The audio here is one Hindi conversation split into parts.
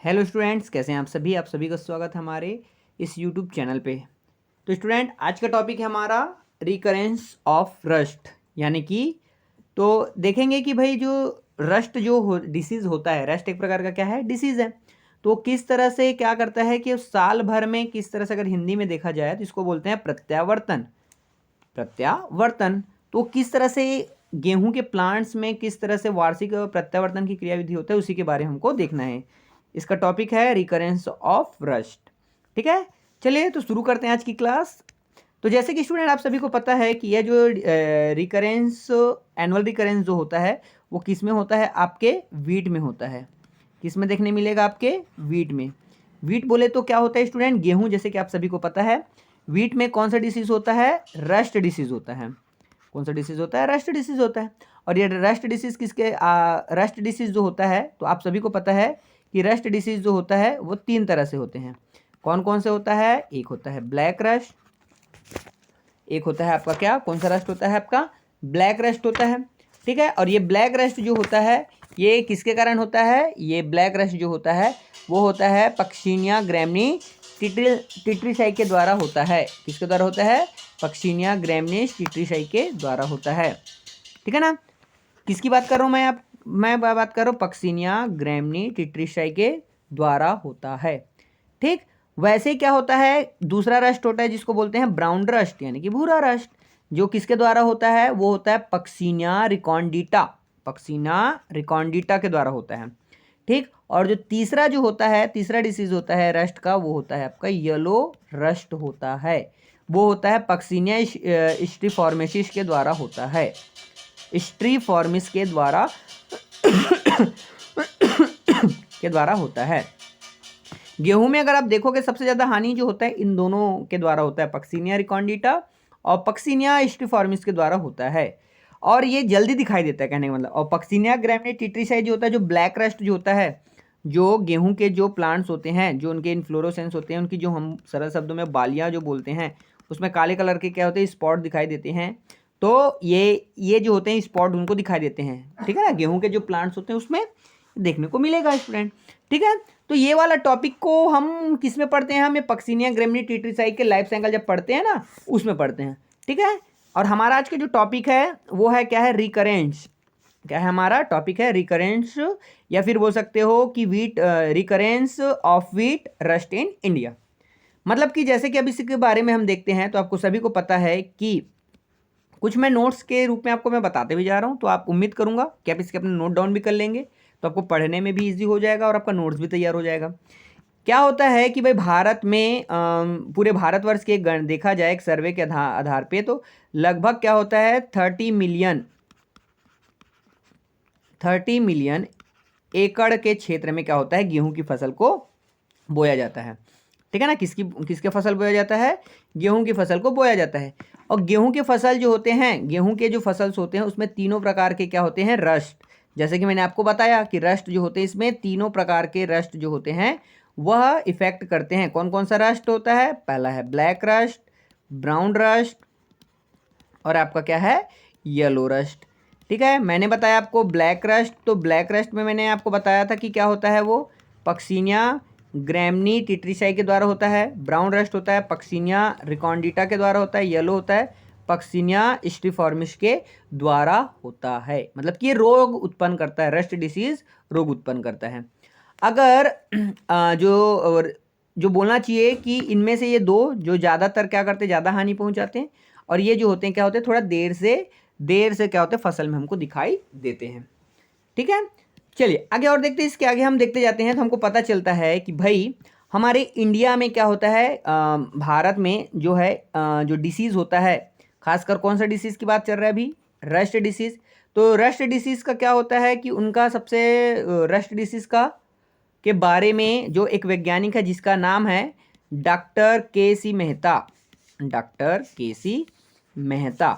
हेलो स्टूडेंट्स, कैसे हैं आप सभी का स्वागत है हमारे इस यूट्यूब चैनल पे। तो स्टूडेंट, आज का टॉपिक है हमारा रिकरेंस ऑफ रस्ट, यानी कि तो देखेंगे कि भाई जो रस्ट जो डिसीज़ होता है, रस्ट एक प्रकार का क्या है, डिसीज़ है। तो किस तरह से क्या करता है कि साल भर में किस तरह से, अगर हिंदी में देखा जाए तो इसको बोलते हैं प्रत्यावर्तन। प्रत्यावर्तन तो किस तरह से गेहूं के प्लांट्स में किस तरह से वार्षिक प्रत्यावर्तन की क्रियाविधि होता है, उसी के बारे में हमको देखना है। इसका टॉपिक है रिकरेंस ऑफ रस्ट। ठीक है, चलिए तो शुरू करते हैं आज की क्लास। तो जैसे कि स्टूडेंट, आप सभी को पता है कि यह जो रिकरेंस, एनुअल रिकरेंस जो होता है वो किस में होता है, आपके वीट में होता है। किस में देखने मिलेगा, आपके वीट में। वीट बोले तो क्या होता है स्टूडेंट, गेहूं। जैसे कि आप सभी को पता है वीट में कौन सा डिसीज होता है, रस्ट डिसीज होता है। कौन सा डिसीज होता है, रस्ट डिसीज होता है। और ये रस्ट डिसीज किसके रस्ट डिसीज जो होता है, तो आप सभी को पता है कि रस्ट डिसीज जो होता है वो 3 तरह से होते हैं। कौन कौन से होता है, एक होता है ब्लैक रस्ट, एक होता है आपका क्या, कौन सा रस्ट होता है आपका, ब्लैक रस्ट होता है। ठीक है, और ये ब्लैक रस्ट जो होता है ये किसके कारण होता है, ये ब्लैक रस्ट जो होता है वो होता है पक्सिनिया ग्रैमनी टिट्रीसाई के द्वारा होता है। किसके द्वारा होता है, पक्सिनिया ग्रैमनी टिट्रीसाई के द्वारा होता है। ठीक है ना, किसकी बात कर रहा हूँ मैं बात कर रहा हूँ पक्सिनिया ग्रैमनी टिट्रीसाई के द्वारा होता है। ठीक, वैसे क्या होता है, दूसरा रस्ट होता है जिसको बोलते हैं ब्राउन रस्ट, यानी कि भूरा रस्ट, जो किसके द्वारा होता है, वो होता है पक्सिनिया रिकॉन्डिटा, पक्सिनिया रिकॉन्डिटा के द्वारा होता है। ठीक, और जो तीसरा जो होता है, तीसरा डिसीज होता है रस्ट का, वो होता है आपका येलो रस्ट होता है। वो होता है पक्सिनिया स्ट्रीफॉर्मेसिस के द्वारा होता है, स्ट्रीफॉर्मिस के द्वारा के द्वारा होता है। गेहूं में अगर आप देखोगे सबसे ज़्यादा हानि जो होता है इन दोनों के द्वारा होता है, पक्सिनिया रिकॉन्डिटा और पक्सिनिया स्ट्रीफॉर्मिस के द्वारा होता है। और ये जल्दी दिखाई देता है, कहने का मतलब। और पक्सिनिया ग्रैमिनी टिट्रीसाई जो होता है, जो ब्लैक रस्ट जो होता है, जो गेहूं के जो प्लांट्स होते हैं, जो उनके इन्फ्लोरोसेंस होते हैं, उनकी जो हम सरल शब्दों में बालियाँ जो बोलते हैं, उसमें काले कलर के क्या होते हैं, स्पॉट दिखाई देते हैं। तो ये जो होते हैं स्पॉट उनको दिखाई देते हैं। ठीक है ना, गेहूं के जो प्लांट्स होते हैं उसमें देखने को मिलेगा स्टूडेंट। ठीक है, तो ये वाला टॉपिक को हम किस में पढ़ते हैं, हमें पक्सिनिया ग्रैमिनी टिट्रीसाई के लाइफ साइकिल जब पढ़ते हैं ना, उसमें पढ़ते हैं। ठीक है, और हमारा आज का जो टॉपिक है वो है क्या है, रिकरेंस। क्या है हमारा टॉपिक, है रिकरेंस, या फिर बोल सकते हो कि wheat, recurrence of wheat rust in India. मतलब कि जैसे कि अब इसके बारे में हम देखते हैं, तो आपको सभी को पता है कि कुछ मैं नोट्स के रूप में आपको मैं बताते भी जा रहा हूँ, तो आप उम्मीद करूंगा कि आप इसके अपने नोट डाउन भी कर लेंगे, तो आपको पढ़ने में भी इजी हो जाएगा और आपका नोट्स भी तैयार हो जाएगा। क्या होता है कि भाई भारत में पूरे भारतवर्ष के देखा जाए एक सर्वे के आधार पे, तो लगभग क्या होता है 30 मिलियन एकड़ के क्षेत्र में क्या होता है, गेहूं की फसल को बोया जाता है। ठीक है ना, किसके फसल बोया जाता है, गेहूं की फसल को बोया जाता है। और गेहूं के फसल जो होते हैं, गेहूं के जो फसल होते हैं उसमें तीनों प्रकार के क्या होते हैं, रस्ट। जैसे कि मैंने आपको बताया कि रस्ट जो होते हैं, इसमें तीनों प्रकार के रस्ट जो होते हैं वह इफेक्ट करते हैं। कौन कौन सा रस्ट होता है, पहला है ब्लैक रस्ट, ब्राउन रस्ट, और आपका क्या है, येलो रस्ट। ठीक है, मैंने बताया आपको ब्लैक रस्ट, तो ब्लैक रस्ट में मैंने आपको बताया था कि क्या होता है, वो पक्सिनिया ग्रैमनी टिट्रीसाई के द्वारा होता है। ब्राउन रस्ट होता है पक्सिनिया रिकॉन्डिटा के द्वारा होता है। येलो होता है पक्सिनिया स्ट्रीफॉर्मिस के द्वारा होता है। मतलब कि ये रोग उत्पन्न करता है, रस्ट डिसीज रोग उत्पन्न करता है। अगर जो बोलना चाहिए कि इनमें से ये दो जो ज़्यादातर क्या करते हैं, ज़्यादा हानि पहुंचाते हैं, और ये जो होते हैं क्या होते हैं, थोड़ा देर से क्या होते हैं, फसल में हमको दिखाई देते हैं। ठीक है, चलिए आगे और देखते हैं। इसके आगे हम देखते जाते हैं तो हमको पता चलता है कि भाई हमारे इंडिया में क्या होता है, भारत में जो है जो डिसीज़ होता है, खासकर कौन सा डिसीज़ की बात चल रहा है अभी, रस्ट डिसीज़। तो रस्ट डिसीज़ का क्या होता है कि उनका सबसे रस्ट डिसीज़ का के बारे में जो एक वैज्ञानिक है जिसका नाम है डॉक्टर के सी मेहता, डॉक्टर के सी मेहता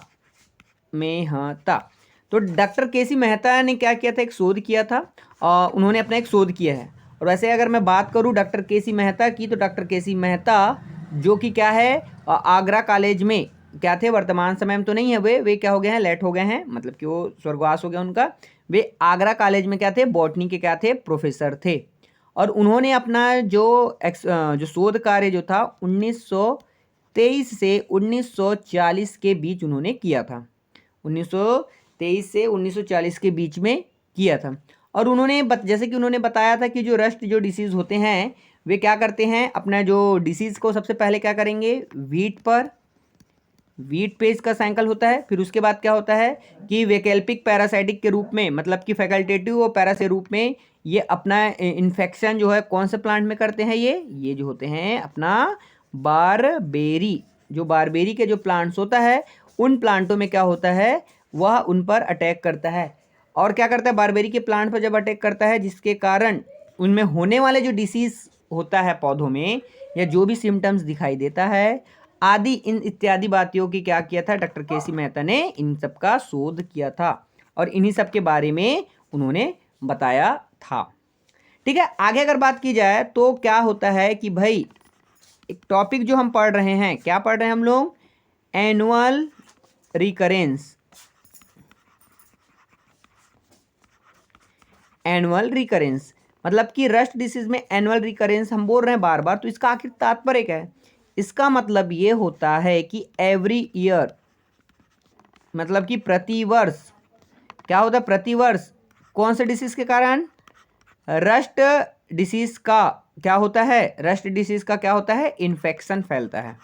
मेहता। तो डॉक्टर के सी मेहता ने क्या किया था, एक शोध किया था, उन्होंने अपना एक शोध किया है। और वैसे अगर मैं बात करूं डॉक्टर के सी मेहता की, तो डॉक्टर के सी मेहता जो कि क्या है, आगरा कॉलेज में क्या थे, वर्तमान समय में तो नहीं है वे क्या हो गए हैं, लेट हो गए हैं, मतलब कि वो स्वर्गवास हो गया उनका। वे आगरा कॉलेज में क्या थे, बॉटनी के क्या थे, प्रोफेसर थे। और उन्होंने अपना जो शोध कार्य जो था 1923 से 1940 के बीच उन्होंने किया था। 1923 से 1940 के बीच में किया था। और उन्होंने जैसे कि उन्होंने बताया था कि जो रस्ट जो डिसीज़ होते हैं वे क्या करते हैं, अपना जो डिसीज़ को सबसे पहले क्या करेंगे, वीट पे इसका साइकिल होता है। फिर उसके बाद क्या होता है कि वैकल्पिक पैरासाइटिक के रूप में, मतलब कि फैकल्टेटिव और पैरासे रूप में ये अपना इन्फेक्शन जो है कौन से प्लांट में करते हैं, ये जो होते हैं अपना बारबेरी, जो बारबेरी के जो प्लांट्स होता है उन प्लांटों में क्या होता है, वह उन पर अटैक करता है। और क्या करता है, बारबेरी के प्लांट पर जब अटैक करता है जिसके कारण उनमें होने वाले जो डिसीज़ होता है पौधों में, या जो भी सिम्टम्स दिखाई देता है आदि, इन इत्यादि बातों की क्या किया था, डॉक्टर केसी मेहता ने इन सब का शोध किया था और इन्हीं सब के बारे में उन्होंने बताया था। ठीक है, आगे अगर बात की जाए तो क्या होता है कि भाई एक टॉपिक जो हम पढ़ रहे हैं, क्या पढ़ रहे हैं हम लोग, एनुअल रिकरेंस। एनुअल रिकरेंस मतलब कि रस्ट डिसीज में एनुअल रिकरेंस हम बोल रहे हैं बार बार, तो इसका आखिर तात्पर्य क्या है, इसका मतलब ये होता है कि एवरी ईयर, मतलब कि प्रतिवर्ष, क्या होता है प्रतिवर्ष, कौन से डिसीज के कारण, रस्ट डिसीज का क्या होता है, रस्ट डिसीज का क्या होता है, इन्फेक्शन फैलता है।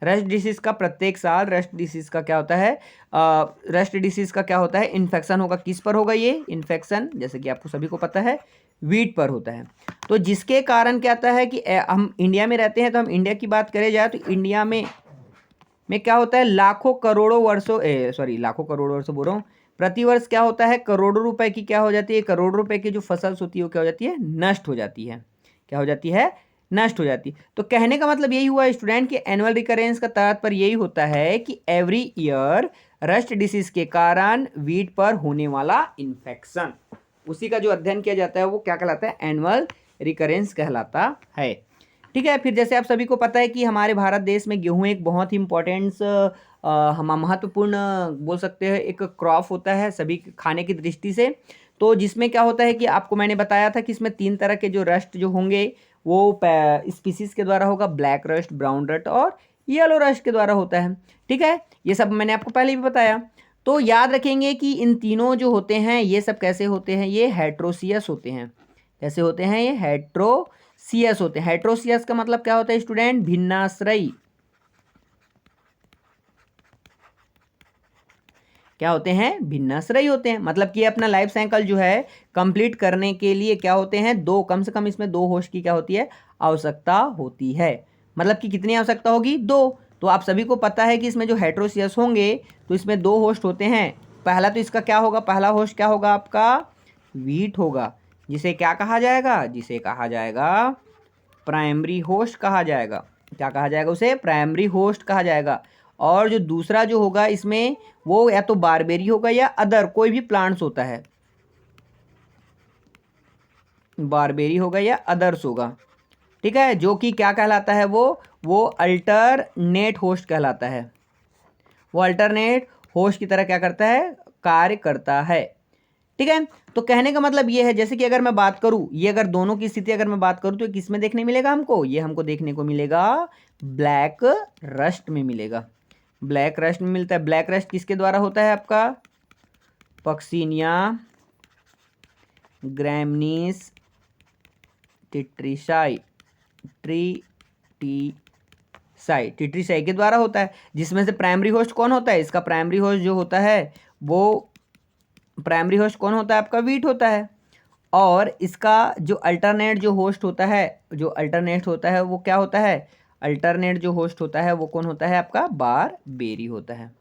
रस्ट डिसीज का प्रत्येक साल रस्ट डिसीज का क्या होता है, रस्ट डिसीज का क्या होता है, इन्फेक्शन होगा। किस पर होगा ये इन्फेक्शन, जैसे कि आपको सभी को पता है वीट पर होता है। तो जिसके कारण क्या आता है कि हम इंडिया में रहते हैं, तो हम इंडिया की बात करें जाए तो इंडिया में क्या होता है, लाखों करोड़ों वर्षों बोल रहा हूँ, प्रतिवर्ष क्या होता है, करोड़ों रुपए की क्या हो जाती है, करोड़ों रुपए की जो फसल होती है वो क्या हो जाती है, नष्ट हो जाती है। क्या हो जाती है, नष्ट हो जाती। तो कहने का मतलब यही हुआ स्टूडेंट कि एनुअल रिकरेंस का तात्पर्य यही होता है कि एवरी ईयर रस्ट डिसीज के कारण वीट पर होने वाला इन्फेक्शन, उसी का जो अध्ययन किया जाता है वो क्या कहलाता है, एनुअल रिकरेंस कहलाता है। ठीक है, फिर जैसे आप सभी को पता है कि हमारे भारत देश में गेहूं एक बहुत ही इम्पोर्टेंट हम महत्वपूर्ण बोल सकते हैं एक क्रॉप होता है सभी खाने की दृष्टि से। तो जिसमें क्या होता है कि आपको मैंने बताया था कि इसमें 3 तरह के जो रस्ट जो होंगे वो स्पीसीज के द्वारा होगा, ब्लैक रस्ट, ब्राउन रस्ट और येलो रस्ट के द्वारा होता है। ठीक है, ये सब मैंने आपको पहले भी बताया। तो याद रखेंगे कि इन तीनों जो होते हैं ये सब कैसे होते हैं, ये हेट्रोसियस होते हैं। कैसे होते हैं, ये हेट्रोसियस होते हैं। हेट्रोसियस का मतलब क्या होता है स्टूडेंट, भिन्नाश्रयी। क्या होते हैं, भिन्नाश्रयी होते हैं। मतलब कि अपना लाइफ साइकिल जो है कंप्लीट करने के लिए क्या होते हैं, दो, कम से कम इसमें 2 होस्ट की क्या होती है, आवश्यकता होती है। मतलब कि कितनी आवश्यकता होगी, 2। तो आप सभी को पता है कि इसमें जो हेट्रोसियस होंगे तो इसमें 2 होस्ट होते हैं। पहला तो इसका क्या होगा, पहला होस्ट क्या होगा आपका, वीट होगा, जिसे क्या कहा जाएगा, जिसे कहा जाएगा प्राइमरी होस्ट कहा जाएगा। क्या कहा जाएगा उसे, प्राइमरी होस्ट कहा जाएगा। और जो दूसरा जो होगा इसमें वो या तो बारबेरी होगा या अदर कोई भी प्लांट्स होता है, बारबेरी होगा या अदर्स होगा। ठीक है, जो कि क्या कहलाता है, वो अल्टरनेट होस्ट कहलाता है। वो अल्टरनेट होस्ट की तरह क्या करता है, कार्य करता है। ठीक है, तो कहने का मतलब ये है, जैसे कि अगर मैं बात करूं, ये अगर दोनों की स्थिति अगर मैं बात करूं तो किस में देखने मिलेगा हमको, ये हमको देखने को मिलेगा ब्लैक रस्ट में मिलेगा। ब्लैक रस्ट में मिलता है। ब्लैक रस्ट किसके द्वारा होता है आपका, पक्सिनिया ग्रैमनीस टिट्रीसाई टिट्रीसाई के द्वारा होता है। जिसमें से प्राइमरी होस्ट कौन होता है, इसका प्राइमरी होस्ट जो होता है वो प्राइमरी होस्ट कौन होता है आपका, वीट होता है। और इसका जो अल्टरनेट जो होस्ट होता है, जो अल्टरनेट होता है वो क्या होता है, अल्टरनेट जो होस्ट होता है वो कौन होता है आपका, बारबेरी होता है।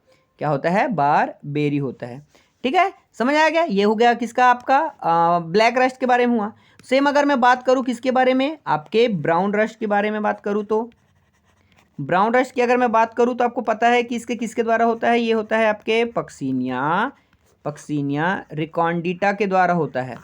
क्या होता है, बारबेरी होता है। ठीक है, समझ आ गया। ये हो गया किसका, आपका ब्लैक रस्ट के बारे में हुआ। सेम अगर मैं बात करूं किसके बारे में, आपके ब्राउन रस्ट के बारे में बात करूं, तो ब्राउन रस्ट की अगर मैं बात करूं तो आपको पता है कि इसके किसके द्वारा होता है, ये होता है आपके पक्सिनिया रिकॉन्डिटा के द्वारा होता है।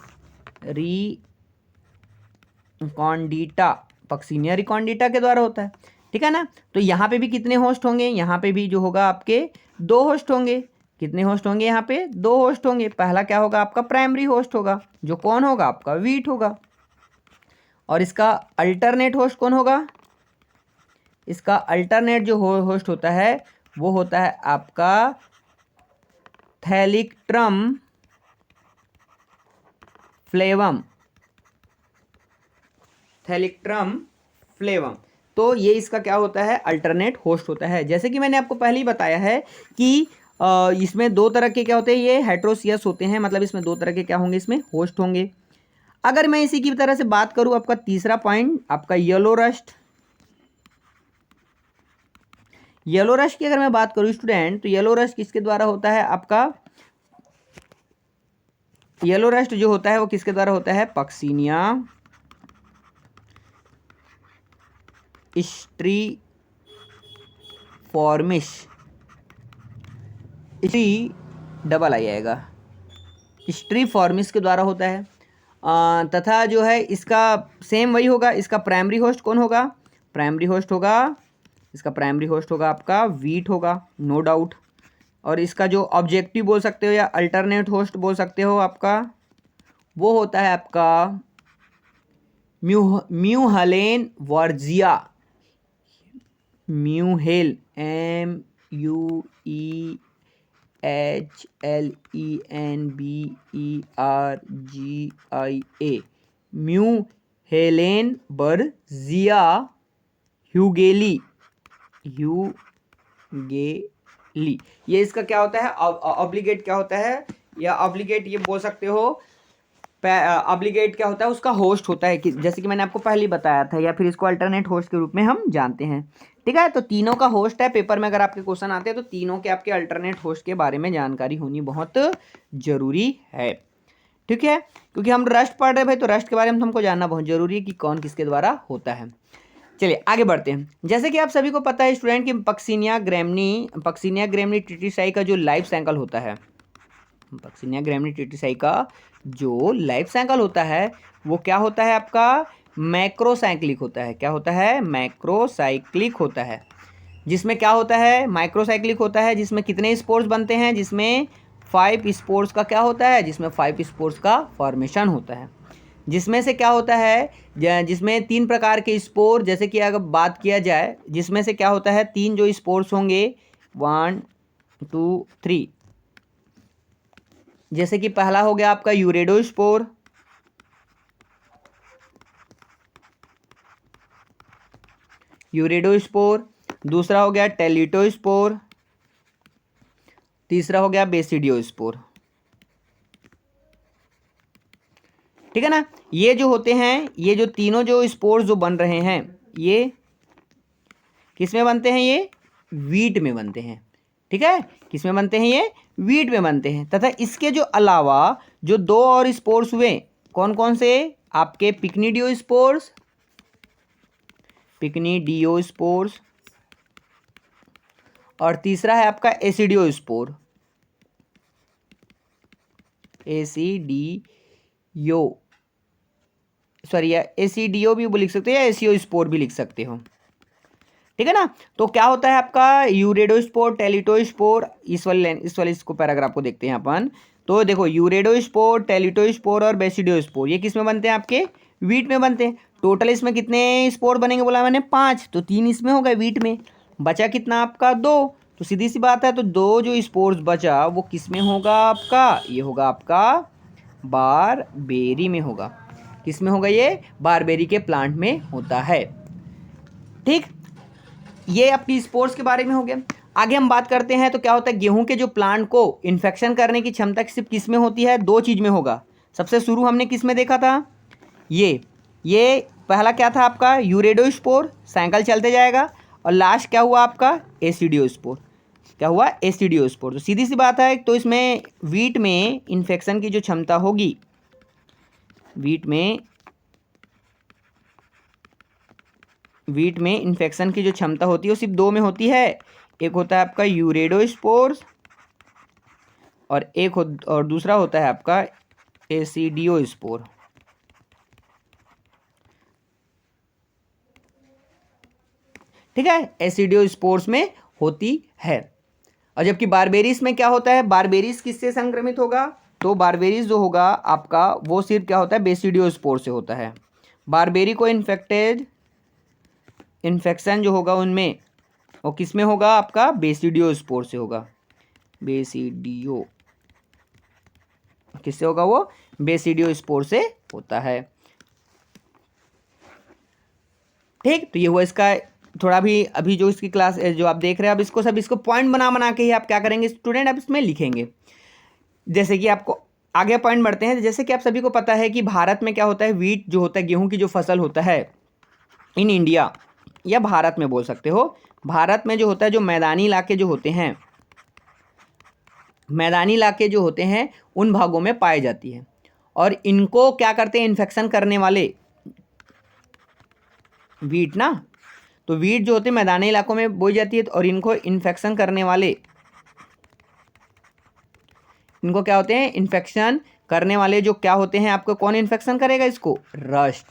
रिकॉन्डिटा, पक्सिनिया रिकॉन्डिटा के द्वारा होता है। ठीक है ना। तो यहाँ पे भी कितने होस्ट होंगे, यहाँ पे भी जो होगा आपके 2 होस्ट होंगे। कितने होस्ट होंगे यहाँ पे? 2 होस्ट होंगे। पहला क्या होगा आपका? प्राइमरी होस्ट होगा, जो कौन होगा? आपका वीट होगा। और इसका अल्टरनेट होस्ट कौन होगा? इसका अल्टरनेट जो होस्ट होता है वो होता है आपका थैलिक्ट्रम फ्लेवम। थैलिक्ट्रम फ्लेवम। तो ये इसका क्या होता है? अल्टरनेट होस्ट होता है। जैसे कि मैंने आपको पहले ही बताया है कि इसमें 2 तरह के क्या होते हैं, ये हेट्रोसियस होते हैं, मतलब इसमें 2 तरह के क्या होंगे? इसमें होस्ट होंगे। अगर मैं इसी की तरह से बात करूं, आपका तीसरा पॉइंट आपका येलो रस्ट। येलो रस्ट की अगर मैं बात करूं स्टूडेंट, तो येलो रस्ट किसके द्वारा होता है आपका? येलो रस्ट जो होता है वो किसके द्वारा होता है? पक्सिनिया स्ट्रीफॉर्मिस। डबल आई आएगा, स्ट्रीफॉर्मिस के द्वारा होता है। तथा जो है इसका सेम वही होगा। इसका प्राइमरी होस्ट कौन होगा? प्राइमरी होस्ट होगा, इसका प्राइमरी होस्ट होगा आपका वीट होगा, नो डाउट। और इसका जो ऑब्जेक्टिव बोल सकते हो या अल्टरनेट होस्ट बोल सकते हो आपका, वो होता है आपका म्यूहलेन वर्जिया। म्यूहेल MUEHLENBERGIA म्यूहेलेन बर्जिया ह्यूगेली। ह्यूगेली ये इसका क्या होता है? ऑब्लिगेट क्या होता है, या ऑब्लिगेट ये बोल सकते हो। ऑब्लिगेट क्या होता है? उसका होस्ट होता है, कि जैसे कि मैंने आपको पहले ही बताया था, या फिर इसको अल्टरनेट होस्ट के रूप में हम जानते हैं। ठीक है, तो तीनों का होस्ट है। पेपर में अगर आपके क्वेश्चन आते हैं तो तीनों के आपके अल्टरनेट होस्ट के बारे में जानकारी होनी बहुत जरूरी है। ठीक है, क्योंकि हम रस्ट पढ़ रहे हैं भाई, तो रस्ट के बारे में हमको जानना बहुत जरूरी है कि कौन किसके द्वारा होता है। चलिए आगे बढ़ते हैं। जैसे कि आप सभी को पता है स्टूडेंट कि पक्सिनिया ग्रैमिनी ट्रिटिसाई का जो लाइफ साइकिल होता है, पक्सिनिया ग्रैमिनी ट्रिटिसाई का जो लाइफ साइकिल होता है वो क्या होता है आपका? मैक्रोसाइक्लिक होता है। क्या होता है? मैक्रोसाइक्लिक होता है। जिसमें क्या होता है? माइक्रोसाइक्लिक होता है, जिसमें कितने स्पोर्स बनते हैं? जिसमें 5 स्पोर्स का क्या होता है? जिसमें 5 स्पोर्स का फॉर्मेशन होता है। जिसमें से क्या होता है? जिसमें 3 प्रकार के स्पोर, जैसे कि अगर बात किया जाए, जिसमें से क्या होता है? 3 जो स्पोर्स होंगे, 1 2 3। जैसे कि पहला हो गया आपका यूरेडोस्पोर, दूसरा हो गया टेलिटोस्पोर, तीसरा हो गया बेसिडियोस्पोर। ठीक है ना? ये जो होते हैं, ये जो तीनों जो स्पोर्स जो बन रहे हैं, ये किस में बनते हैं? ये वीट में बनते हैं। ठीक है, किस में बनते हैं? ये वीट में बनते हैं। तथा इसके जो अलावा जो 2 और स्पोर्स हुए, कौन कौन से? आपके पिक्निडियोस्पोर्स, और तीसरा है आपका एसिडियोस्पोर। एसिडियो भी लिख सकते हो या एसियोस्पोर भी लिख सकते हो। ठीक है ना? तो क्या होता है आपका? यूरेडोस्पोर, टेलिटोस्पोर। इस वाले इसको पैराग्राफ को देखते हैं अपन। तो देखो, यूरेडोस्पोर, टेलिटोस्पोर और बेसिडियोस्पोर ये किस में बनते हैं? आपके वीट में बनते हैं। टोटल इसमें कितने स्पोर बनेंगे बोला मैंने? 5। तो 3 इसमें हो गए वीट में, बचा कितना आपका? 2। तो सीधी सी बात है, तो 2 जो स्पोर्स बचा वो किस में होगा आपका? ये होगा आपका बारबेरी में होगा। किस में होगा? ये बारबेरी के प्लांट में होता है। ठीक, ये आपकी स्पोर्स के बारे में हो गया। आगे हम बात करते हैं तो क्या होता है? गेहूं के जो प्लांट को इन्फेक्शन करने की क्षमता सिर्फ किस में होती है? 2 चीज में होगा। सबसे शुरू हमने किस में देखा था? ये पहला क्या था आपका? यूरेडोस्पोर, साइकिल चलते जाएगा। और लास्ट क्या हुआ आपका? एसिडियोस्पोर। क्या हुआ? एसिडियोस्पोर। तो सीधी सी बात है, तो इसमें वीट में इन्फेक्शन की जो क्षमता होगी, वीट में इन्फेक्शन की जो क्षमता होती है वो सिर्फ 2 में होती है। एक होता है आपका यूरेडोस्पोर्स, और दूसरा होता है आपका एसिडियोस्पोर। ठीक है, एसिडियोस्पोर्स में होती है। और जबकि बारबेरीज में क्या होता है, बारबेरीज किससे संक्रमित होगा, तो बारबेरीज जो होगा आपका वो सिर्फ क्या होता है, बेसिडियोस्पोर से होता है। बारबेरी को इन्फेक्शन जो होगा उनमें वो किस में होगा, आपका बेसिडियोस्पोर से होगा। बेसिडियो किससे होगा, वो बेसिडियोस्पोर से होता है। ठीक, तो ये हुआ इसका थोड़ा भी अभी जो इसकी क्लास जो आप देख रहे हैं, अब इसको पॉइंट बना बना के ही आप क्या करेंगे स्टूडेंट, आप इसमें लिखेंगे। जैसे कि आपको आगे पॉइंट बढ़ते हैं। जैसे कि आप सभी को पता है कि भारत में क्या होता है, वीट जो होता है, गेहूं की जो फसल होता है इन इंडिया, या भारत में बोल सकते हो, भारत में जो होता है, जो मैदानी इलाके जो होते हैं, मैदानी इलाके जो होते हैं उन भागों में पाई जाती है। और इनको क्या करते हैं, इन्फेक्शन करने वाले वीट ना, तो वीट जो होते हैं मैदानी इलाकों में बोई जाती है, और इनको इन्फेक्शन करने वाले, इनको क्या होते हैं, इन्फेक्शन करने वाले जो क्या होते हैं आपको, कौन इन्फेक्शन करेगा इसको, रस्ट।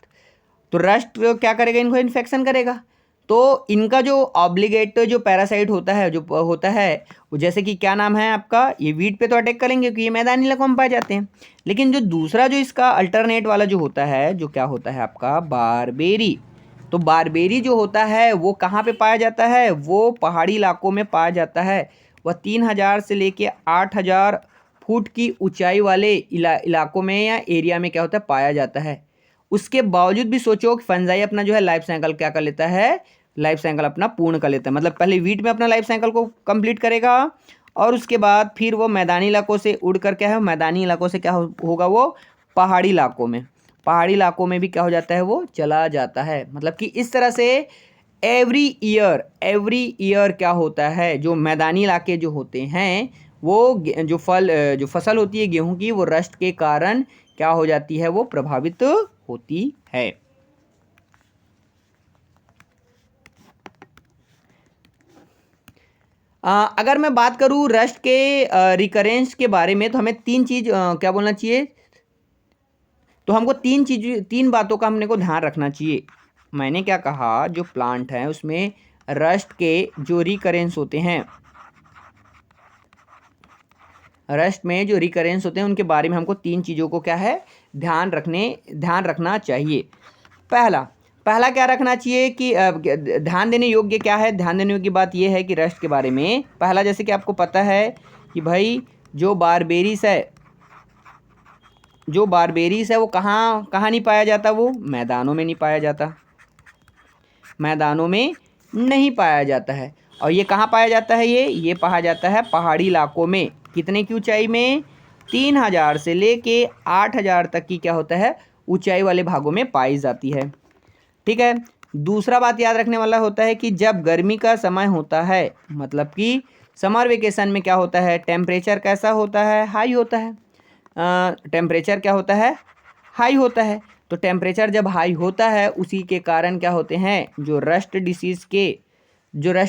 तो रस्ट क्या करेगा, इनको इन्फेक्शन करेगा। तो इनका जो ऑब्लिगेट जो पैरासाइट होता है, जो होता है वो, जैसे कि क्या नाम है आपका, ये वीट पे तो अटैक करेंगे क्योंकि ये मैदानी इलाकों में पाए जाते हैं। लेकिन जो दूसरा जो इसका अल्टरनेट वाला जो होता है, जो क्या होता है आपका, बारबेरी। तो बारबेरी जो होता है वो कहाँ पे पाया जाता है, वो पहाड़ी इलाकों में पाया जाता है। वह 3000 से लेके 8000 फुट की ऊंचाई वाले इलाकों में या एरिया में क्या होता है, पाया जाता है। उसके बावजूद भी सोचो कि फंजाई अपना जो है लाइफ साइकिल क्या कर लेता है, लाइफ साइकिल अपना पूर्ण कर लेता है। मतलब पहले वीट में अपना लाइफ साइकिल को कंप्लीट करेगा, और उसके बाद फिर वो मैदानी इलाकों से उड़ कर क्या है, मैदानी इलाकों से क्या होगा, वो पहाड़ी इलाकों में, पहाड़ी इलाकों में भी क्या हो जाता है, वो चला जाता है। मतलब कि इस तरह से एवरी ईयर क्या होता है, जो मैदानी इलाके जो होते हैं वो जो फसल होती है गेहूं की, वो रस्ट के कारण क्या हो जाती है, वो प्रभावित होती है। अगर मैं बात करूं रस्ट के रिकरेंस के बारे में, तो हमें तीन चीज क्या बोलना चाहिए, तो हमको तीन बातों का हमने को ध्यान रखना चाहिए। मैंने क्या कहा, जो प्लांट है उसमें रस्ट के जो रिकरेंस होते हैं, रस्ट में जो रिकरेंस होते हैं उनके बारे में हमको तीन चीज़ों को क्या है, ध्यान रखना चाहिए। पहला क्या रखना चाहिए कि ध्यान देने योग्य क्या है, ध्यान देने योग्य बात यह है कि रस्ट के बारे में पहला, जैसे कि आपको पता है कि भाई जो बारबेरीस है वो कहाँ नहीं पाया जाता, वो मैदानों में नहीं पाया जाता, मैदानों में नहीं पाया जाता है। और ये कहाँ पाया जाता है, ये पाया जाता है पहाड़ी इलाकों में। कितने की ऊंचाई में, 3000 से लेके 8000 तक की क्या होता है, ऊंचाई वाले भागों में पाई जाती है। ठीक है। दूसरा बात याद रखने वाला होता है कि जब गर्मी का समय होता है, मतलब कि समर वेकेशन में क्या होता है, टेम्परेचर कैसा होता है, हाई होता है। टेम्परेचर क्या होता है, हाई होता है। तो टेम्परेचर जब हाई होता है, उसी के कारण क्या होते हैं, जो रस्ट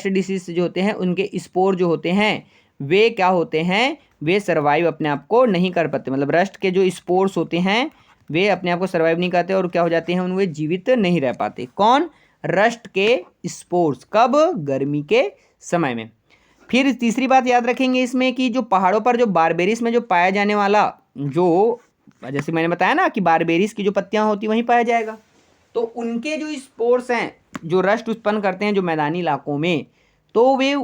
डिसीज़ जो होते हैं उनके स्पोर जो होते हैं वे क्या होते हैं, वे सर्वाइव अपने आप को नहीं कर पाते। मतलब रस्ट के जो स्पोर्स होते हैं वे अपने आप को सर्वाइव नहीं करते और क्या हो जाते हैं, उनमें जीवित नहीं रह पाते। कौन, रस्ट के स्पोर्स। कब, गर्मी के समय में। फिर तीसरी बात याद रखेंगे इसमें कि जो पहाड़ों पर जो बारबेरीज में जो पाया जाने वाला, जो जैसे मैंने बताया ना कि बारबेरीज की जो पत्तियां होती वहीं पाया जाएगा, तो उनके जो स्पोर्स हैं जो रस्ट उत्पन्न करते हैं जो मैदानी इलाकों में, तो वे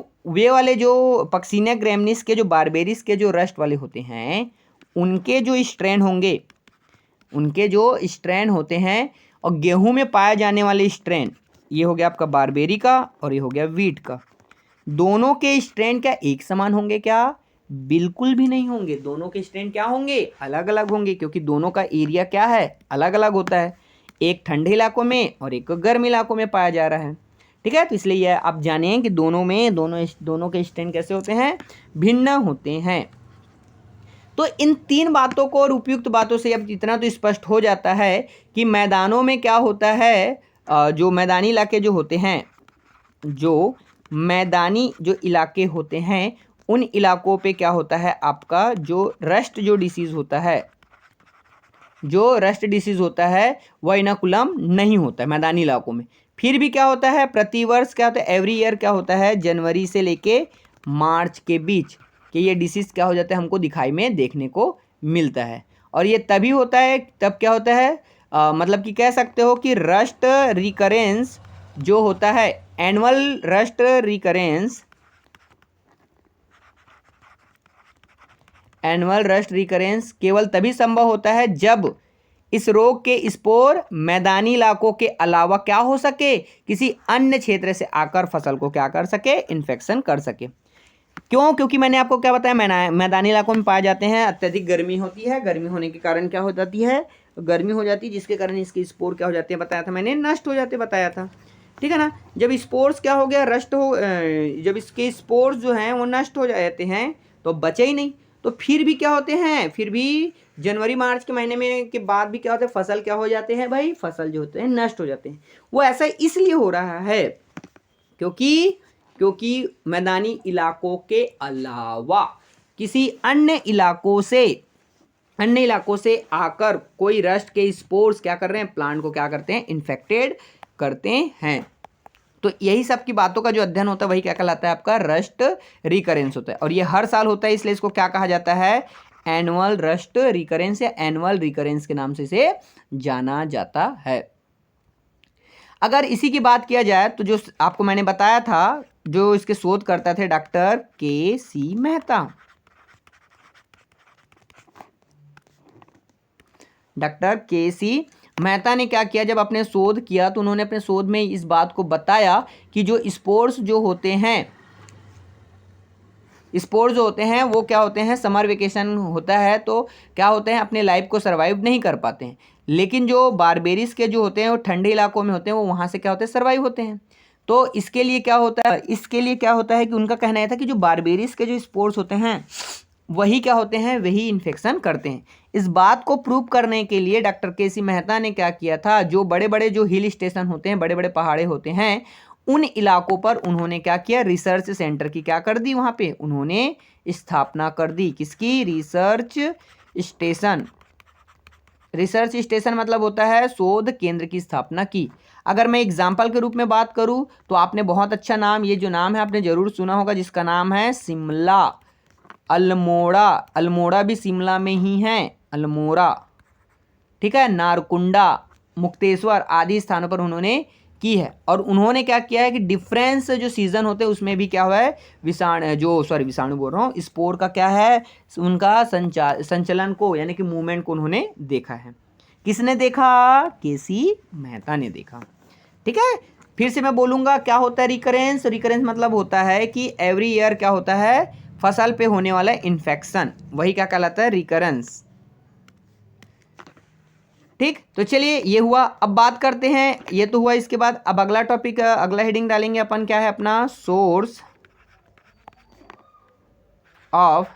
वाले जो पक्सीनिया ग्रैमिनीस के जो बारबेरीज के जो रस्ट वाले होते हैं, उनके जो स्ट्रेन होते हैं, और गेहूं में पाए जाने वाले स्ट्रेन, ये हो गया आपका बारबेरी का और ये हो गया वीट का। दोनों के स्ट्रेन क्या एक समान होंगे क्या, बिल्कुल भी नहीं होंगे। दोनों के स्ट्रेन क्या होंगे, अलग अलग होंगे, क्योंकि दोनों का एरिया क्या है, अलग अलग होता है। एक ठंडे इलाकों में और एक गर्म इलाकों में पाया जा रहा है। ठीक है। तो इसलिए यह आप जानें कि दोनों के स्ट्रेन कैसे होते हैं, भिन्न होते हैं। तो इन तीन बातों को और उपयुक्त बातों से अब इतना तो स्पष्ट हो जाता है कि मैदानों में क्या होता है, जो मैदानी इलाके जो होते हैं, जो मैदानी जो इलाके होते हैं, उन इलाकों पे क्या होता है आपका, जो रस्ट डिसीज होता है वह इनोकुलम नहीं होता है मैदानी इलाकों में। फिर भी क्या होता है, प्रतिवर्ष क्या होता है, एवरी ईयर क्या होता है, जनवरी से लेके मार्च के बीच कि ये डिसीज क्या हो जाता है, हमको दिखाई में देखने को मिलता है। और ये तभी होता है, तब क्या होता है, मतलब कि कह सकते हो कि रस्ट रिकरेंस जो होता है, annual rust recurrence, annual rust recurrence केवल तभी संभव होता है जब इस रोग के स्पोर मैदानी इलाकों के अलावा क्या हो सके, किसी अन्य क्षेत्र से आकर फसल को क्या कर सके, इन्फेक्शन कर सके। क्यों? क्योंकि मैंने आपको क्या बताया, मैदानी इलाकों में पाए जाते हैं, अत्यधिक गर्मी होती है, गर्मी होने के कारण क्या हो जाती है, गर्मी हो जाती है, जिसके कारण इसके स्पोर क्या हो जाते हैं, बताया था मैंने, नष्ट हो जाते, बताया था। ठीक है ना। जब स्पोर्स क्या हो गया, जब इसके स्पोर्स जो हैं वो नष्ट हो जाते हैं तो बचे ही नहीं, तो फिर भी क्या होते हैं, फिर भी जनवरी मार्च के महीने में के बाद भी क्या होते हैं, फसल क्या हो जाते हैं भाई, फसल जो होते हैं नष्ट हो जाते हैं। वो ऐसा इसलिए हो रहा है क्योंकि मैदानी इलाकों के अलावा किसी अन्य इलाकों से आकर कोई रस्ट के स्पोर्स क्या कर रहे हैं, प्लांट को क्या करते हैं, इन्फेक्टेड करते हैं। तो यही सब की बातों का जो अध्ययन होता है वही क्या कहलाता है, आपका रस्ट रिकरेंस होता है। और ये हर साल होता है, इसलिए इसको क्या कहा जाता है, एनुअल रस्ट रिकरेंस या एनुअल रिकरेंस के नाम से इसे जाना जाता है। अगर इसी की बात किया जाए तो जो आपको मैंने बताया था, जो इसके शोध करता थे doctor KC. Mehta. Doctor KC. Mehta ने क्या किया, जब अपने शोध किया तो उन्होंने अपने शोध में इस बात को बताया कि जो स्पोर्स जो होते हैं, स्पोर्स जो होते हैं वो क्या होते हैं, समर वेकेशन होता है तो क्या होते हैं, अपने लाइफ को सर्वाइव नहीं कर पाते हैं। लेकिन जो बारबेरीज के जो होते हैं वो ठंडे इलाकों में होते हैं, वो वहाँ से क्या होते हैं, सर्वाइव होते हैं। तो इसके लिए क्या होता है कि उनका कहना यह था कि जो बारबेरीज के जो स्पोर्स होते हैं वही क्या होते हैं, वही इन्फेक्शन करते हैं। इस बात को प्रूव करने के लिए डॉक्टर के.सी. मेहता ने क्या किया था, जो बड़े बड़े जो हिल स्टेशन होते हैं, बड़े बड़े पहाड़े होते हैं, उन इलाकों पर उन्होंने क्या किया, रिसर्च सेंटर की क्या कर दी, वहाँ पे उन्होंने स्थापना कर दी। किसकी? रिसर्च स्टेशन मतलब होता है शोध केंद्र की स्थापना की। अगर मैं एग्जाम्पल के रूप में बात करूं तो आपने बहुत अच्छा नाम, ये जो नाम है आपने जरूर सुना होगा, जिसका नाम है शिमला, अल्मोड़ा। अल्मोड़ा भी शिमला में ही है, अल्मोड़ा। ठीक है, नारकुंडा, मुक्तेश्वर आदि स्थानों पर उन्होंने की है। और उन्होंने क्या किया है कि डिफरेंस जो सीजन होते हैं उसमें भी क्या हुआ है, विषाणु बोल रहा हूँ, स्पोर का क्या है, उनका संचलन को यानी कि मूवमेंट को उन्होंने देखा है। किसने देखा? के.सी. मेहता ने देखा। ठीक है, फिर से मैं बोलूंगा क्या होता है रिकरेंस। रिकरेंस मतलब होता है कि एवरी ईयर क्या होता है, फसल पे होने वाला इन्फेक्शन, वही क्या कहलाता है, रिकरेंस। ठीक, तो चलिए ये हुआ। अब बात करते हैं, ये तो हुआ, इसके बाद अब अगला टॉपिक, अगला हेडिंग डालेंगे अपन, क्या है अपना, source of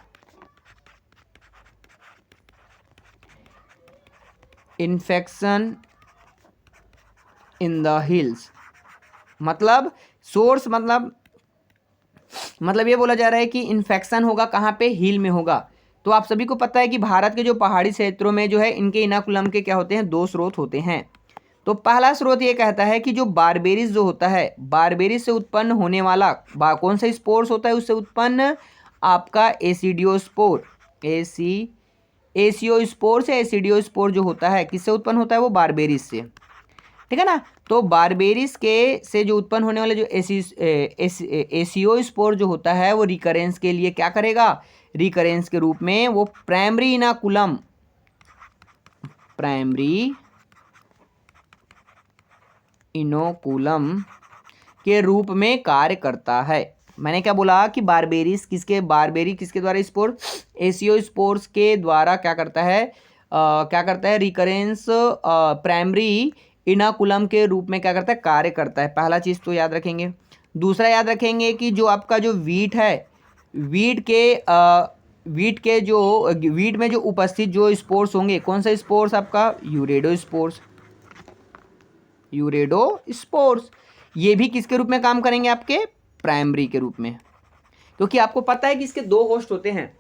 infection in the hills. मतलब सोर्स मतलब ये बोला जा रहा है कि इन्फेक्शन होगा कहाँ पे, हिल में होगा। तो आप सभी को पता है कि भारत के जो पहाड़ी क्षेत्रों में जो है, इनके इनाकुलम के क्या होते हैं, दो स्रोत होते हैं। तो पहला स्रोत ये कहता है कि जो बारबेरीज जो होता है, बारबेरीज से उत्पन्न होने वाला कौन सा स्पोर्स होता है, उससे उत्पन्न आपका एसिडियोस्पोर, एसियोस्पोर से एसिडियोस्पोर जो होता है, किससे उत्पन्न होता है, वो बारबेरीज से। ठीक है ना। तो बारबेरीज के से जो उत्पन्न होने वाले जो एसियोस्पोर जो होता है, वो रिकरेंस के लिए क्या करेगा, रिकरेंस के रूप में वो प्राइमरी इनोकुलम के रूप में कार्य करता है। मैंने क्या बोला कि बारबेरी किसके द्वारा, स्पोर एसियोस्पोर्स के द्वारा क्या करता है, रिकरेंस प्राइमरी इनाकुलम के रूप में क्या करता है, कार्य करता है। पहला चीज़ तो याद रखेंगे। दूसरा याद रखेंगे कि जो आपका जो वीट है, वीट में जो उपस्थित जो स्पोर्स होंगे, कौन सा स्पोर्स आपका, यूरेडोस्पोर्स, ये भी किसके रूप में काम करेंगे, आपके प्राइमरी के रूप में। क्योंकि आपको पता है कि इसके दो होस्ट होते हैं,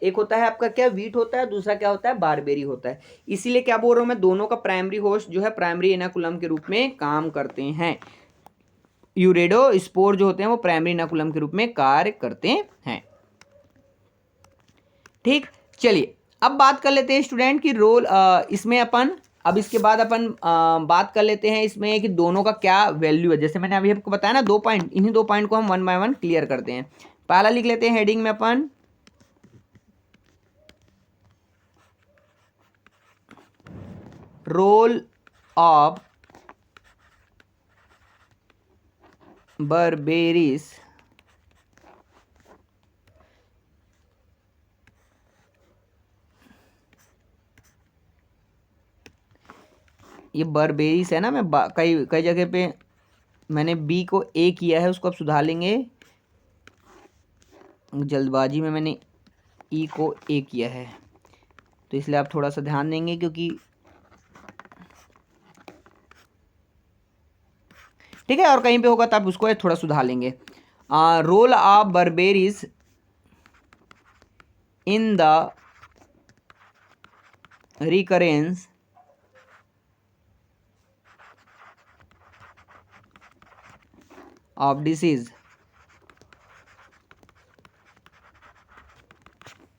एक होता है आपका क्या, वीट होता है, दूसरा क्या होता है, बारबेरी होता है। इसीलिए क्या बोल रहा हूं मैं, दोनों का प्राइमरी होस्ट जो है प्राइमरी इनाकुलम के रूप में काम करते हैं। यूरेडो स्पोर जो होते हैं वो प्राइमरी इनोकुलम के रूप में कार्य करते हैं। ठीक, चलिए अब बात कर लेते हैं स्टूडेंट की रोल इसमें अपन, अब इसके बाद अपन बात कर लेते हैं इसमें कि दोनों का क्या वैल्यू है। जैसे मैंने अभी आपको बताया ना 2 पॉइंट, इन्हीं 2 पॉइंट को हम 1 बाय 1 क्लियर करते हैं। पहला लिख लेते हैं हेडिंग में अपन रोल ऑफ बर्बेरिस ये बर्बेरिस है ना, मैं कई कई जगह पे मैंने बी को ए किया है, उसको अब सुधार लेंगे। जल्दबाजी में मैंने ई को ए किया है, तो इसलिए आप थोड़ा सा ध्यान देंगे, क्योंकि ठीक है, और कहीं पे होगा तो आप उसको थोड़ा सुधार लेंगे। Role of berberis in the recurrence of disease.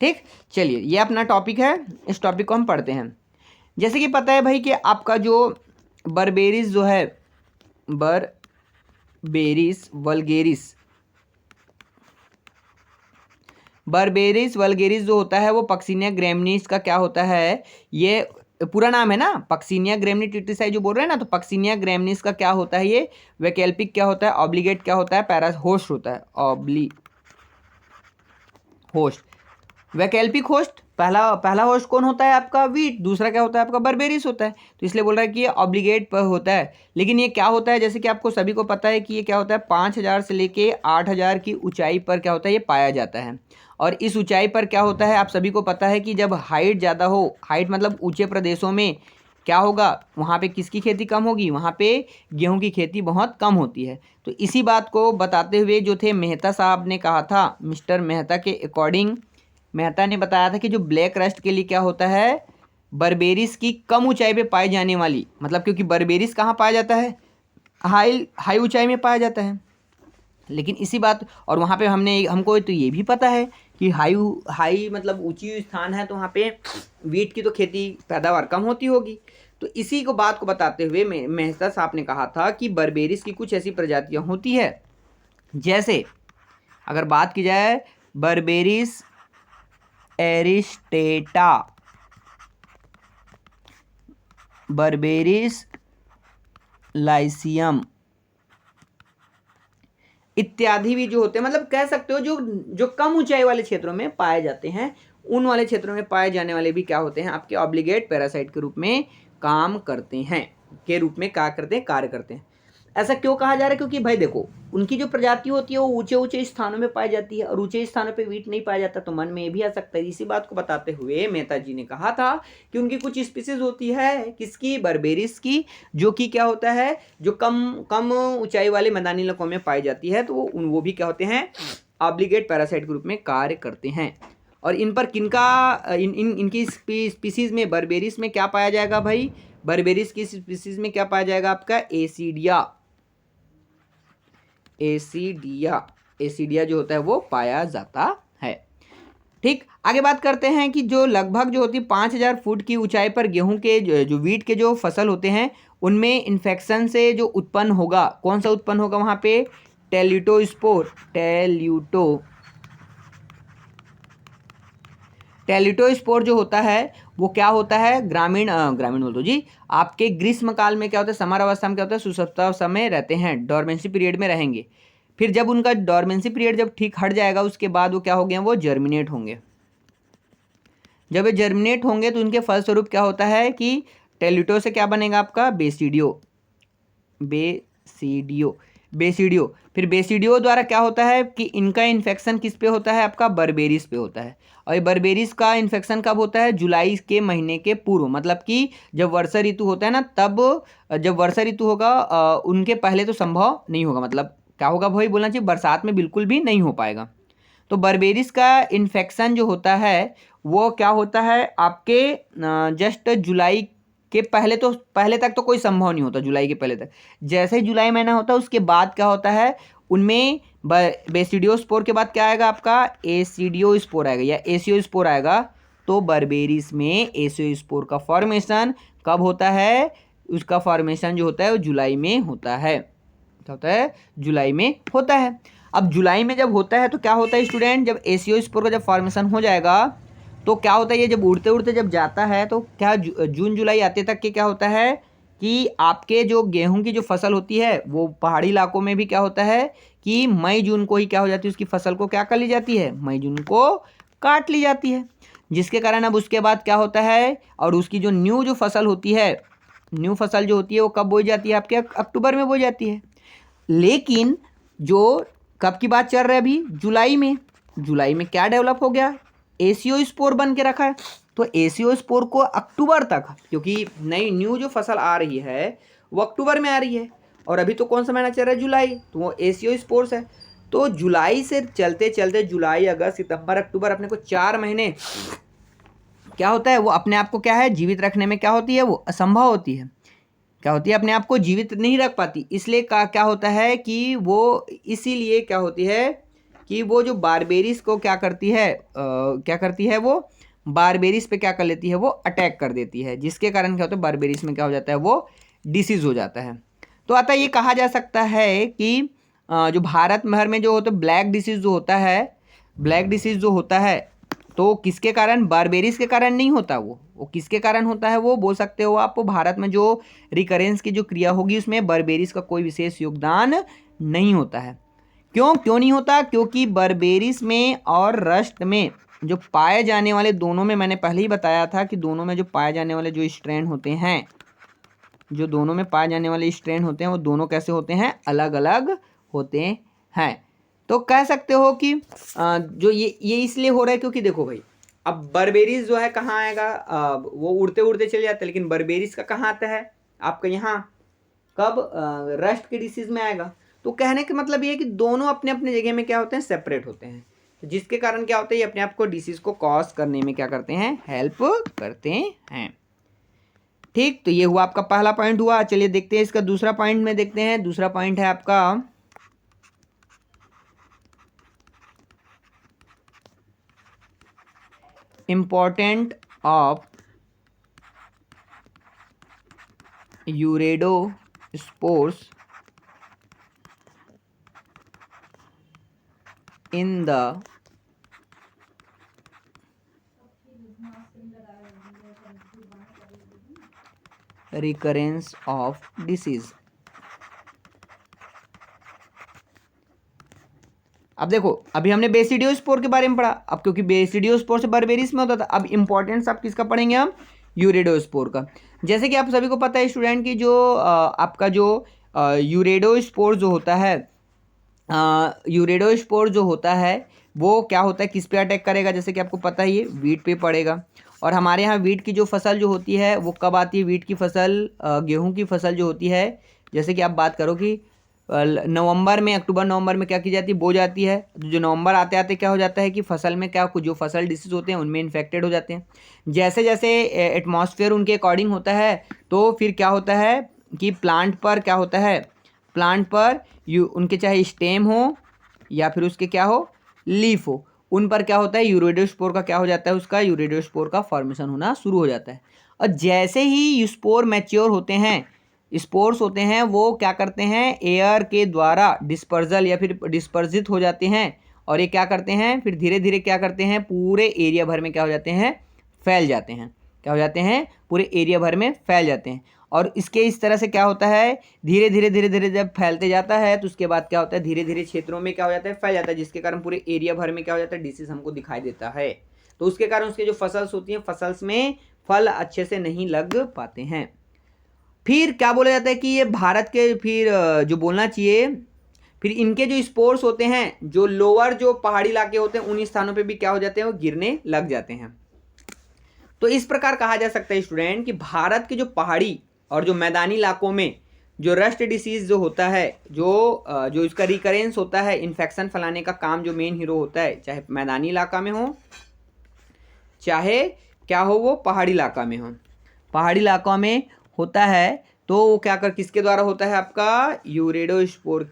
ठीक, चलिए ये अपना टॉपिक है, इस टॉपिक को हम पढ़ते हैं। जैसे कि पता है भाई कि आपका जो बर्बेरिस जो है, बर्बेरिस वल्गेरिस जो होता है वो पक्सिनिया ग्रैमिनीज का क्या होता है, ये पूरा नाम है ना, पक्सिनिया ग्रैमिनी ट्रिटिसाई जो बोल रहे हैं ना, तो पक्सिनिया ग्रैमिनीज का क्या होता है, ये वैकल्पिक क्या होता है, ऑब्लिगेट क्या होता है, पैरा होस्ट होता है, होस्ट। वैकल्पिक होस्ट, पहला होस्ट कौन होता है आपका, वीट, दूसरा क्या होता है आपका बर्बेरिस होता है, तो इसलिए बोल रहा है कि ये ऑब्लिगेट पर होता है। लेकिन ये क्या होता है, जैसे कि आपको सभी को पता है कि ये क्या होता है, 5000 से लेके 8000 की ऊंचाई पर क्या होता है, ये पाया जाता है। और इस ऊंचाई पर क्या होता है, आप सभी को पता है कि जब हाइट ज़्यादा हो, हाइट मतलब ऊंचे प्रदेशों में क्या होगा, वहाँ पे किसकी खेती कम होगी, वहाँ पे गेहूं की खेती बहुत कम होती है। तो इसी बात को बताते हुए जो थे मेहता साहब ने कहा था, मिस्टर मेहता के अकॉर्डिंग, मेहता ने बताया था कि जो ब्लैक रस्ट के लिए क्या होता है, बर्बेरिस की कम ऊंचाई पे पाई जाने वाली, मतलब क्योंकि बर्बेरिस कहाँ पाया जाता है, हाई ऊंचाई में पाया जाता है। लेकिन इसी बात, और वहाँ पे हमको तो ये भी पता है कि हाई मतलब ऊंची स्थान है, तो वहाँ पे वीट की तो खेती पैदावार कम होती होगी। तो इसी को बात को बताते हुए मेहता साहब ने कहा था कि बर्बेरिस की कुछ ऐसी प्रजातियाँ होती है, जैसे अगर बात की जाए बर्बेरिस एरिस्टेटा, बर्बेरिस लाइसियम इत्यादि भी जो होते हैं, मतलब कह सकते हो जो कम ऊंचाई वाले क्षेत्रों में पाए जाते हैं, उन वाले क्षेत्रों में पाए जाने वाले भी क्या होते हैं, आपके ऑब्लिगेट पैरासाइट के रूप में काम करते हैं, कार्य करते हैं। ऐसा क्यों कहा जा रहा है, क्योंकि भाई देखो उनकी जो प्रजाति होती है वो ऊंचे ऊंचे स्थानों में पाई जाती है, और ऊंचे स्थानों पे वीट नहीं पाया जाता, तो मन में ये भी आ सकता है। इसी बात को बताते हुए मेहता जी ने कहा था कि उनकी कुछ स्पीसीज होती है, किसकी, बर्बेरिस की, जो कि क्या होता है, जो कम कम ऊंचाई वाले मैदानी इलाकों में पाई जाती है, तो वो भी क्या होते हैं, ऑब्लिगेट पैरासाइट के रूप में कार्य करते हैं। और इन पर किनका इनकी स्पीसीज में, बर्बेरिस में क्या पाया जाएगा भाई, बर्बेरिस की स्पीसीज में क्या पाया जाएगा आपका, एसिडिया जो होता है वो पाया जाता है। ठीक, आगे बात करते हैं कि जो लगभग जो होती है 5000 फुट की ऊंचाई पर गेहूं के जो वीट के जो फसल होते हैं, उनमें इन्फेक्शन से जो उत्पन्न होगा, कौन सा उत्पन्न होगा वहाँ पे, टेल्यूटोस्पोर जो होता है वो क्या होता है, ग्रामीण बोल दो जी, आपके ग्रीष्म काल में क्या होता है, समर अवस्था में क्या होता है, सुसप्ताह समय रहते हैं, डॉर्मेंसी पीरियड में रहेंगे। फिर जब उनका डॉर्मेंसी पीरियड जब ठीक हट जाएगा, उसके बाद वो क्या हो गए, वो जर्मिनेट होंगे। जब ये जर्मिनेट होंगे तो उनके फलस्वरूप क्या होता है कि टेल्यूटो से क्या बनेगा आपका, बेसिडियो। फिर बेसिडियो द्वारा क्या होता है कि इनका इन्फेक्शन किस पे होता है, आपका बर्बेरिस पे होता है। और ये बर्बेरिस का इन्फेक्शन कब होता है, जुलाई के महीने के पूर्व, मतलब कि जब वर्षा ऋतु होता है ना, तब जब वर्षा ऋतु होगा उनके पहले तो संभव नहीं होगा, मतलब क्या होगा भाई बोलना चाहिए, बरसात में बिल्कुल भी नहीं हो पाएगा। तो बर्बेरिस का इन्फेक्शन जो होता है वो क्या होता है आपके जस्ट जुलाई के पहले तक तो कोई संभव नहीं होता, जुलाई के पहले तक। जैसे ही जुलाई महीना होता है उसके बाद क्या होता है, उनमें बेसिडियोस्पोर के बाद क्या आएगा, आपका एसिडियोस्पोर आएगा या एसियोस्पोर आएगा। तो बर्बेरिस में एसियोस्पोर का फॉर्मेशन कब होता है, उसका फॉर्मेशन जो होता है वो जुलाई में होता है। क्या होता है, जुलाई में होता है। अब जुलाई में जब होता है तो क्या होता है स्टूडेंट, जब एसियोस्पोर का जब फॉर्मेशन हो जाएगा तो क्या होता है, ये जब उड़ते उड़ते जब जाता है तो क्या जून जुलाई आते तक के क्या होता है कि आपके जो गेहूं की जो फसल होती है वो पहाड़ी इलाकों में भी क्या होता है कि मई जून को ही क्या हो जाती है, उसकी फसल को क्या कर ली जाती है, मई जून को काट ली जाती है। जिसके कारण अब उसके बाद क्या होता है, और उसकी जो न्यू जो फसल होती है, न्यू फसल जो होती है वो कब बोई जाती है, आपके अक्टूबर में बोई जाती है। लेकिन जो कब की बात चल रही है अभी, जुलाई में। जुलाई में क्या डेवलप हो गया, एसियोस्पोर बन के रखा है। तो एसियोस्पोर को अक्टूबर तक, क्योंकि नई न्यू जो फसल आ रही है वो अक्टूबर में आ रही है, और अभी तो कौन सा महीना चल रहा है, जुलाई, तो वो एसियोस्पोर्स है। तो जुलाई से चलते चलते जुलाई, अगस्त, सितंबर, अक्टूबर, अपने को 4 महीने क्या होता है, वो अपने आप को क्या है जीवित रखने में क्या होती है, वो असंभव होती है। क्या होती है, अपने आप को जीवित नहीं रख पाती। इसलिए क्या होता है कि वो इसीलिए क्या होती है कि वो जो बारबेरिस को क्या करती है, क्या करती है, वो बारबेरिस पे क्या कर लेती है, वो अटैक कर देती है। जिसके कारण क्या होता है, बारबेरिस में क्या हो जाता है, वो डिसीज हो जाता है। तो अतः ये कहा जा सकता है कि जो भारत भर में जो होता है ब्लैक डिसीज जो होता है, ब्लैक डिसीज जो होता है तो किसके कारण, बारबेरिस के कारण नहीं होता, वो किसके कारण होता है, वो बोल सकते हो आप, भारत में जो रिकरेंस की जो क्रिया होगी उसमें बारबेरिस का कोई विशेष योगदान नहीं होता है। क्यों नहीं होता, क्योंकि बारबेरिस में और रस्ट में जो पाए जाने वाले, दोनों में मैंने पहले ही बताया था कि दोनों में जो पाए जाने वाले जो स्ट्रेन होते हैं, जो दोनों में पाए जाने वाले स्ट्रेन होते हैं वो दोनों कैसे होते हैं, अलग अलग होते हैं। तो कह सकते हो कि जो ये इसलिए हो रहा है क्योंकि देखो भाई, अब बर्बेरिस जो है कहाँ आएगा, वो उड़ते उड़ते चले जाते हैं, लेकिन बर्बेरिस का कहाँ आता है आपका यहाँ, कब, रस्ट के डिसीज में आएगा। तो कहने का मतलब ये है कि दोनों अपने अपने जगह में क्या होते हैं, सेपरेट होते हैं। तो जिसके कारण क्या होता है, ये अपने आप को डिसीज को कॉज करने में क्या करते हैं, हेल्प करते हैं। ठीक, तो ये हुआ आपका पहला पॉइंट हुआ। चलिए देखते हैं इसका दूसरा पॉइंट में देखते हैं। दूसरा पॉइंट है आपका important of urediospores in the recurrence of disease. अब देखो, अभी हमने बेसिडियोस्पोर के बारे में पढ़ा, अब क्योंकि बेसिडियोस्पोर से बारबेरिस में होता था, अब इंपॉर्टेंस आप किसका पढ़ेंगे, हम यूरेडोस्पोर का। जैसे कि आप सभी को पता है स्टूडेंट की जो आपका जो यूरेडोस्पोर जो होता है, यूरेडोस्पोर जो होता है वो क्या होता है, किस पे अटैक करेगा, जैसे कि आपको पता ही है वीट पे पड़ेगा। और हमारे यहाँ वीट की जो फसल जो होती है वो कब आती है, वीट की फसल, गेहूं की फसल जो होती है, जैसे कि आप बात करो कि नवंबर में, अक्टूबर नवंबर में क्या की जाती है, बो जाती है। जो नवंबर आते आते क्या हो जाता है कि फसल में क्या, कुछ जो फसल डिसीज होते हैं उनमें इन्फेक्टेड हो जाते हैं। जैसे जैसे एटमॉस्फेयर उनके अकॉर्डिंग होता है तो फिर क्या होता है कि प्लांट पर क्या होता है, प्लांट पर उनके चाहे स्टेम हो या फिर उसके क्या हो, लीफ हो, उन पर क्या होता है, यूरेडोस्पोर का क्या हो जाता है, उसका यूरेडोस्पोर का फॉर्मेशन होना शुरू हो जाता है। और जैसे ही स्पोर मैच्योर होते हैं, स्पोर्स होते हैं, वो क्या करते हैं, एयर के द्वारा डिस्पर्जल या फिर डिस्पर्जित हो जाते हैं, और ये क्या करते हैं, फिर धीरे धीरे क्या करते हैं, पूरे एरिया भर में क्या हो जाते हैं, फैल जाते हैं। क्या हो जाते हैं, पूरे एरिया भर में फैल जाते हैं। और इसके इस तरह से क्या होता है, धीरे धीरे धीरे धीरे जब फैलते जाता है तो उसके बाद क्या होता है, धीरे धीरे क्षेत्रों में क्या हो जाता है, फैल जाता है, जिसके कारण पूरे एरिया भर में क्या हो जाता है, डिसीज हमको दिखाई देता है। तो उसके कारण उसके जो फसल्स होती हैं, फसल्स में फल अच्छे से नहीं लग पाते हैं। फिर क्या बोला जाता है कि ये भारत के, फिर जो बोलना चाहिए, फिर इनके जो स्पोर्स होते हैं, जो लोअर जो पहाड़ी इलाके होते हैं उन स्थानों पे भी क्या हो जाते हैं, वो गिरने लग जाते हैं। तो इस प्रकार कहा जा सकता है स्टूडेंट कि भारत के जो पहाड़ी और जो मैदानी इलाकों में जो रस्ट डिसीज जो होता है, जो इसका रिकरेंस होता है, इन्फेक्शन फैलाने का काम जो मेन हीरो होता है, चाहे मैदानी इलाका में हो चाहे क्या हो वो पहाड़ी इलाका में हो, पहाड़ी इलाकों में होता है तो वो क्या कर किसके द्वारा होता है, आपका यूरेडोस्पोर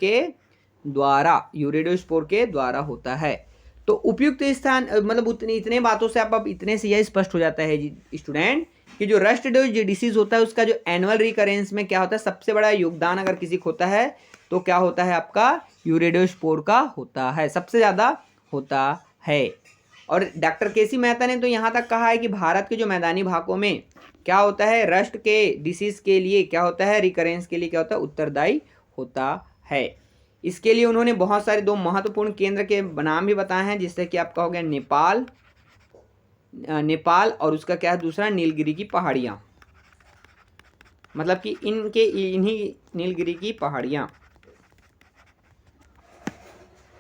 के द्वारा होता है। तो उपयुक्त स्थान मतलब इतने बातों से आप अब इतने से यह स्पष्ट हो जाता है स्टूडेंट कि जो रस्ट डिसीज होता है उसका जो एनुअल रिकरेंस में क्या होता है, सबसे बड़ा योगदान अगर किसी को होता है तो क्या होता है, आपका यूरेडोस्पोर का होता है, सबसे ज़्यादा होता है। और डॉक्टर केसी मेहता ने तो यहाँ तक कहा है कि भारत के जो मैदानी भागों में क्या होता है, रस्ट के डिसीज के लिए क्या होता है, रिकरेंस के लिए क्या होता है, उत्तरदायी होता है। इसके लिए उन्होंने बहुत सारे 2 महत्वपूर्ण केंद्र के नाम भी बताए हैं, जिससे कि आपका हो गया नेपाल और उसका क्या है दूसरा, नीलगिरी की पहाड़ियाँ, मतलब कि इन्हीं नीलगिरी की पहाड़ियाँ।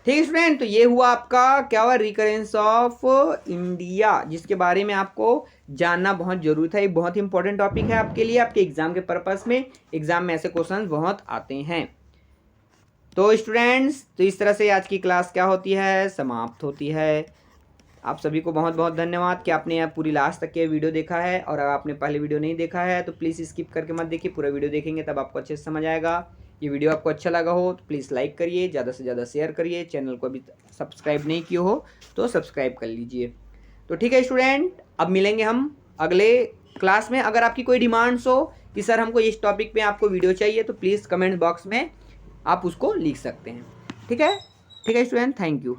ठीक है स्टूडेंट, तो ये हुआ आपका क्या हुआ, रिकरेंस ऑफ इंडिया, जिसके बारे में आपको जानना बहुत जरूरी था। ये बहुत ही इंपॉर्टेंट टॉपिक है आपके लिए, आपके एग्जाम के पर्पस में, एग्जाम में ऐसे क्वेश्चन बहुत आते हैं। तो स्टूडेंट्स, तो इस तरह से आज की क्लास क्या होती है, समाप्त होती है। आप सभी को बहुत बहुत धन्यवाद कि आपने यहाँ पूरी लास्ट तक ये वीडियो देखा है, और अगर आपने पहले वीडियो नहीं देखा है तो प्लीज़ स्किप करके मत देखिए, पूरा वीडियो देखेंगे तब आपको अच्छे से समझ आएगा। ये वीडियो आपको अच्छा लगा हो तो प्लीज़ लाइक करिए, ज़्यादा से ज़्यादा शेयर करिए, चैनल को अभी सब्सक्राइब नहीं किया हो तो सब्सक्राइब कर लीजिए। तो ठीक है स्टूडेंट, अब मिलेंगे हम अगले क्लास में। अगर आपकी कोई डिमांड्स हो कि सर हमको इस टॉपिक पे आपको वीडियो चाहिए तो प्लीज़ कमेंट बॉक्स में आप उसको लिख सकते हैं। ठीक है स्टूडेंट, थैंक यू।